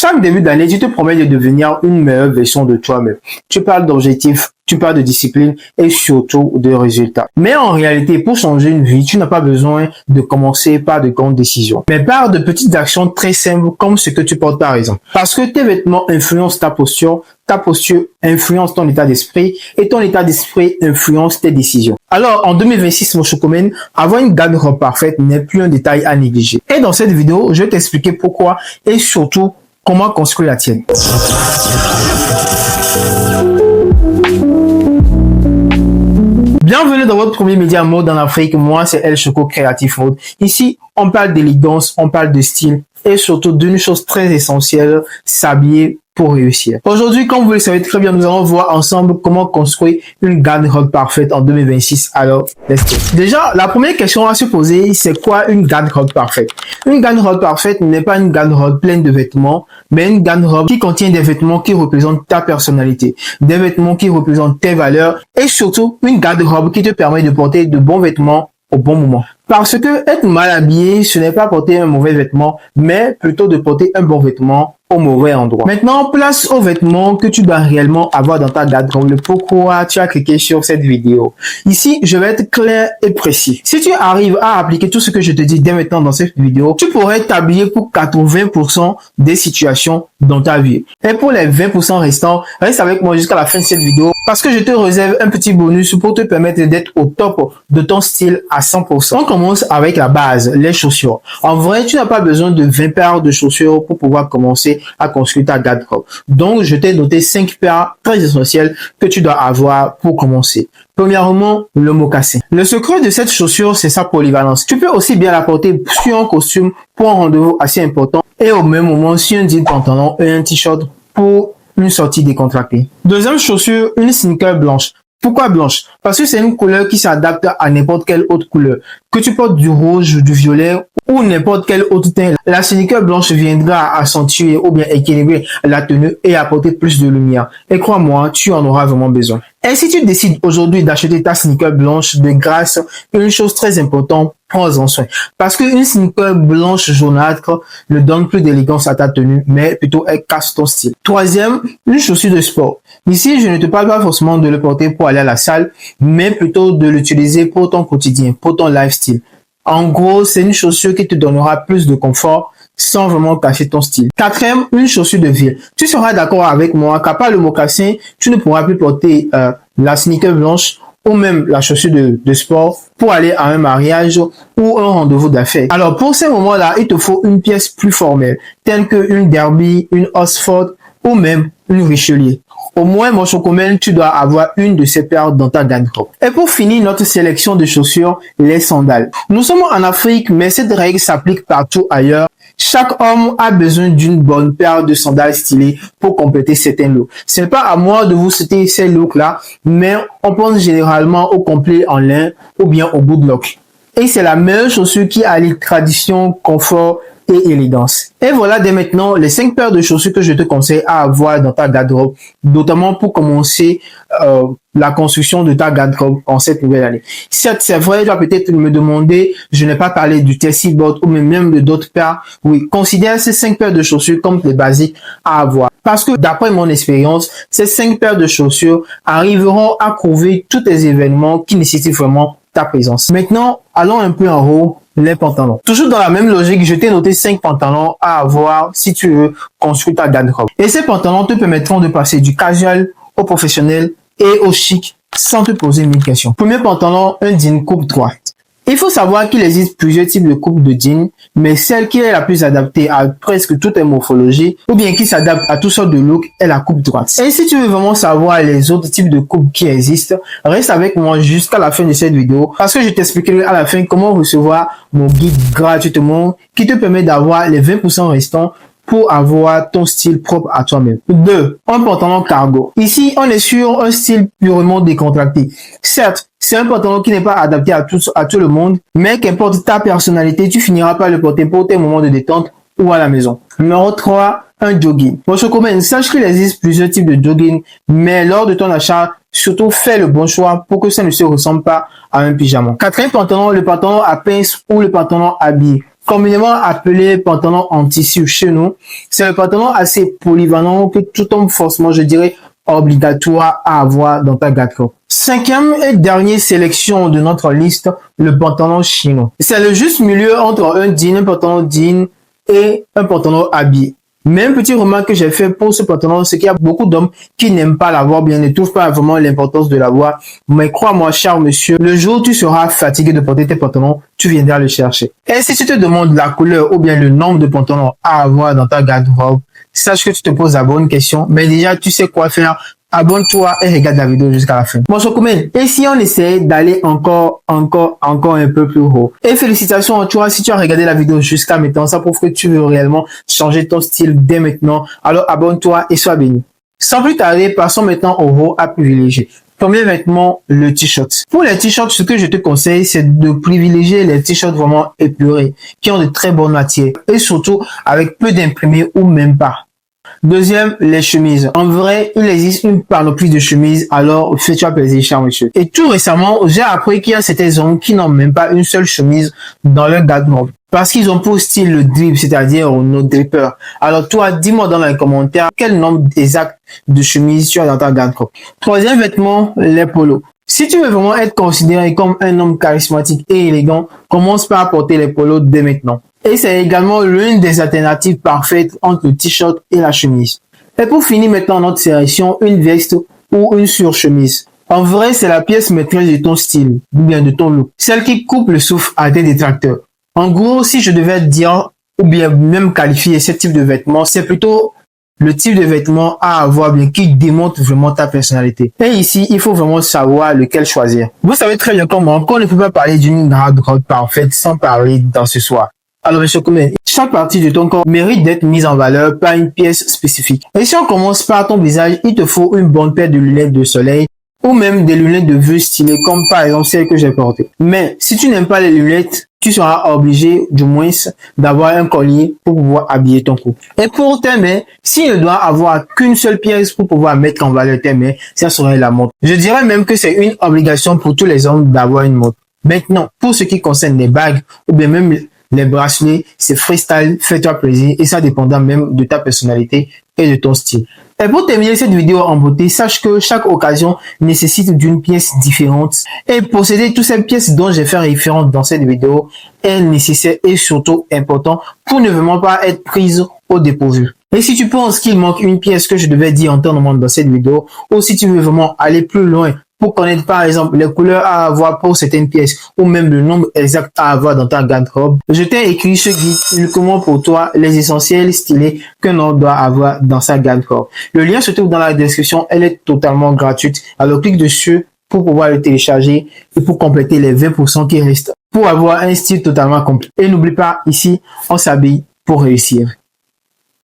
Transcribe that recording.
Chaque début d'année, tu te promets de devenir une meilleure version de toi-même. Tu parles d'objectifs, tu parles de discipline et surtout de résultats. Mais en réalité, pour changer une vie, tu n'as pas besoin de commencer par de grandes décisions, mais par de petites actions très simples comme ce que tu portes par exemple. Parce que tes vêtements influencent ta posture influence ton état d'esprit et ton état d'esprit influence tes décisions. Alors, en 2026, mon chocomen, avoir une garde-robe parfaite n'est plus un détail à négliger. Et dans cette vidéo, je vais t'expliquer pourquoi et surtout comment construire la tienne. Bienvenue dans votre premier média mode en Afrique. Moi, c'est El Choco Creative Mode. Ici, on parle d'élégance, on parle de style et surtout d'une chose très essentielle, s'habiller pour réussir. Aujourd'hui, comme vous le savez très bien, nous allons voir ensemble comment construire une garde-robe parfaite en 2026. Alors, let's go. Déjà, la première question à se poser, c'est quoi une garde-robe parfaite? Une garde-robe parfaite n'est pas une garde-robe pleine de vêtements, mais une garde-robe qui contient des vêtements qui représentent ta personnalité, des vêtements qui représentent tes valeurs et surtout une garde-robe qui te permet de porter de bons vêtements au bon moment. Parce que être mal habillé, ce n'est pas porter un mauvais vêtement, mais plutôt de porter un bon vêtement au mauvais endroit. Maintenant, place aux vêtements que tu dois réellement avoir dans ta garde-robe. Le pourquoi tu as cliqué sur cette vidéo. Ici, je vais être clair et précis. Si tu arrives à appliquer tout ce que je te dis dès maintenant dans cette vidéo, tu pourrais t'habiller pour 80% des situations dans ta vie. Et pour les 20% restants, reste avec moi jusqu'à la fin de cette vidéo parce que je te réserve un petit bonus pour te permettre d'être au top de ton style à 100%. On commence avec la base, les chaussures. En vrai, tu n'as pas besoin de 20 paires de chaussures pour pouvoir commencer à construire ta garde-robe. Donc, je t'ai noté 5 paires très essentielles que tu dois avoir pour commencer. Premièrement, le mocassin. Le secret de cette chaussure, c'est sa polyvalence. Tu peux aussi bien la porter sur un costume pour un rendez-vous assez important et au même moment sur un jean pantalon et un t-shirt pour une sortie décontractée. Deuxième chaussure, une sneaker blanche. Pourquoi blanche? Parce que c'est une couleur qui s'adapte à n'importe quelle autre couleur. Que tu portes du rouge, du violet ou n'importe quel autre teint, la sneaker blanche viendra accentuer ou bien équilibrer la tenue et apporter plus de lumière. Et crois-moi, tu en auras vraiment besoin. Et si tu décides aujourd'hui d'acheter ta sneaker blanche de grâce, une chose très importante, prends-en soin. Parce qu'une sneaker blanche jaunâtre ne donne plus d'élégance à ta tenue, mais plutôt elle casse ton style. Troisième, une chaussure de sport. Ici, je ne te parle pas forcément de le porter pour aller à la salle, mais plutôt de l'utiliser pour ton quotidien, pour ton lifestyle. En gros, c'est une chaussure qui te donnera plus de confort sans vraiment cacher ton style. Quatrième, une chaussure de ville. Tu seras d'accord avec moi qu'à part le mocassin, tu ne pourras plus porter la sneaker blanche ou même la chaussure de sport pour aller à un mariage ou un rendez-vous d'affaires. Alors pour ces moments-là, il te faut une pièce plus formelle, telle qu'une Derby, une Oxford ou même une Richelieu. Au moins, mon chocomen, tu dois avoir une de ces paires dans ta garde-robe. Et pour finir notre sélection de chaussures, les sandales. Nous sommes en Afrique, mais cette règle s'applique partout ailleurs. Chaque homme a besoin d'une bonne paire de sandales stylées pour compléter certains looks. Ce n'est pas à moi de vous citer ces looks-là, mais on pense généralement au complet en lin ou bien au good look. Et c'est la meilleure chaussure qui allie tradition, confort et élégance. Et voilà dès maintenant les 5 paires de chaussures que je te conseille à avoir dans ta garde-robe, notamment pour commencer la construction de ta garde-robe en cette nouvelle année. Certes, c'est vrai, tu vas peut-être me demander, je n'ai pas parlé du Chelsea Board ou même de d'autres paires. Oui, considère ces 5 paires de chaussures comme les basiques à avoir. Parce que d'après mon expérience, ces 5 paires de chaussures arriveront à couvrir tous les événements qui nécessitent vraiment ta présence. Maintenant, allons un peu en haut, les pantalons. Toujours dans la même logique, je t'ai noté 5 pantalons à avoir si tu veux construire ta garde-robe. Et ces pantalons te permettront de passer du casual au professionnel et au chic sans te poser mille questions. Premier pantalon, un jean coupe droite. Il faut savoir qu'il existe plusieurs types de coupes de jeans, mais celle qui est la plus adaptée à presque toutes les morphologies, ou bien qui s'adapte à toutes sortes de looks, est la coupe droite. Et si tu veux vraiment savoir les autres types de coupes qui existent, reste avec moi jusqu'à la fin de cette vidéo, parce que je t'expliquerai à la fin comment recevoir mon guide gratuitement, qui te permet d'avoir les 20% restants pour avoir ton style propre à toi-même. 2. Un pantalon cargo. Ici, on est sur un style purement décontracté. Certes, c'est un pantalon qui n'est pas adapté à tout le monde, mais qu'importe ta personnalité, tu finiras par le porter pour tes moments de détente ou à la maison. Numéro 3. Un jogging. Bon, chocomen, sache qu'il existe plusieurs types de jogging, mais lors de ton achat, surtout fais le bon choix pour que ça ne se ressemble pas à un pyjama. Quatrième pantalon, le pantalon à pince ou le pantalon habillé. communément appelé pantalon en tissu chez nous. C'est un pantalon assez polyvalent que tout homme forcément, je dirais, obligatoire à avoir dans ta garde-robe. Cinquième et dernière sélection de notre liste, le pantalon chino. C'est le juste milieu entre un jean, un pantalon jean et un pantalon habillé. Même petit remarque que j'ai fait pour ce pantalon, c'est qu'il y a beaucoup d'hommes qui n'aiment pas l'avoir, bien ne trouvent pas vraiment l'importance de l'avoir. Mais crois-moi, cher monsieur, le jour où tu seras fatigué de porter tes pantalons, tu viendras le chercher. Et si tu te demandes la couleur ou bien le nombre de pantalons à avoir dans ta garde-robe, sache que tu te poses la bonne question, mais déjà tu sais quoi faire. Abonne-toi et regarde la vidéo jusqu'à la fin. Bonjour Koumen. Et si on essaie d'aller encore un peu plus haut. Et félicitations à toi si tu as regardé la vidéo jusqu'à maintenant. Ça prouve que tu veux réellement changer ton style dès maintenant. Alors abonne-toi et sois béni. Sans plus tarder, passons maintenant au haut à privilégier. Premier vêtement, le t-shirt. Pour les t-shirts, ce que je te conseille, c'est de privilégier les t-shirts vraiment épurés, qui ont de très bonnes matières et surtout avec peu d'imprimés ou même pas. Deuxième, les chemises. En vrai, il existe une panoplie de chemises, alors fais-toi plaisir, cher monsieur. Et tout récemment, j'ai appris qu'il y a certains hommes qui n'ont même pas une seule chemise dans leur garde-robe. Parce qu'ils ont pour style le drip, c'est-à-dire no dripper. Alors toi, dis-moi dans les commentaires quel nombre exact de chemises tu as dans ta garde-robe. Troisième vêtement, les polos. Si tu veux vraiment être considéré comme un homme charismatique et élégant, commence par porter les polos dès maintenant. Et c'est également l'une des alternatives parfaites entre le t-shirt et la chemise. Et pour finir maintenant notre sélection, une veste ou une surchemise. En vrai, c'est la pièce maîtresse de ton style, ou bien de ton look. Celle qui coupe le souffle à tes détracteurs. En gros, si je devais dire, ou bien même qualifier ce type de vêtements, c'est plutôt le type de vêtement à avoir bien qui démontre vraiment ta personnalité. Et ici, il faut vraiment savoir lequel choisir. Vous savez très bien comment qu'on ne peut pas parler d'une garde-robe parfaite sans parler d'accessoires. Alors, monsieur Koumen, chaque partie de ton corps mérite d'être mise en valeur par une pièce spécifique. Et si on commence par ton visage, il te faut une bonne paire de lunettes de soleil ou même des lunettes de vue stylées comme par exemple celles que j'ai portées. Mais si tu n'aimes pas les lunettes, tu seras obligé du moins d'avoir un collier pour pouvoir habiller ton cou. Et pour tes mains, s'il ne doit avoir qu'une seule pièce pour pouvoir mettre en valeur tes mains, ça serait la montre. Je dirais même que c'est une obligation pour tous les hommes d'avoir une montre. Maintenant, pour ce qui concerne les bagues ou bien même les bracelets, c'est freestyle, fais-toi plaisir et ça dépendra même de ta personnalité et de ton style. Et pour terminer cette vidéo en beauté, sache que chaque occasion nécessite d'une pièce différente et posséder toutes ces pièces dont j'ai fait référence dans cette vidéo est nécessaire et surtout important pour ne vraiment pas être prise au dépourvu. Et si tu penses qu'il manque une pièce que je devais dire en temps normal dans cette vidéo ou si tu veux vraiment aller plus loin pour connaître par exemple les couleurs à avoir pour certaines pièces ou même le nombre exact à avoir dans ta garde-robe, je t'ai écrit ce guide uniquement pour toi, les essentiels stylés qu'un homme doit avoir dans sa garde-robe. Le lien se trouve dans la description, elle est totalement gratuite. Alors clique dessus pour pouvoir le télécharger et pour compléter les 20% qui restent pour avoir un style totalement complet. Et n'oublie pas, ici, on s'habille pour réussir.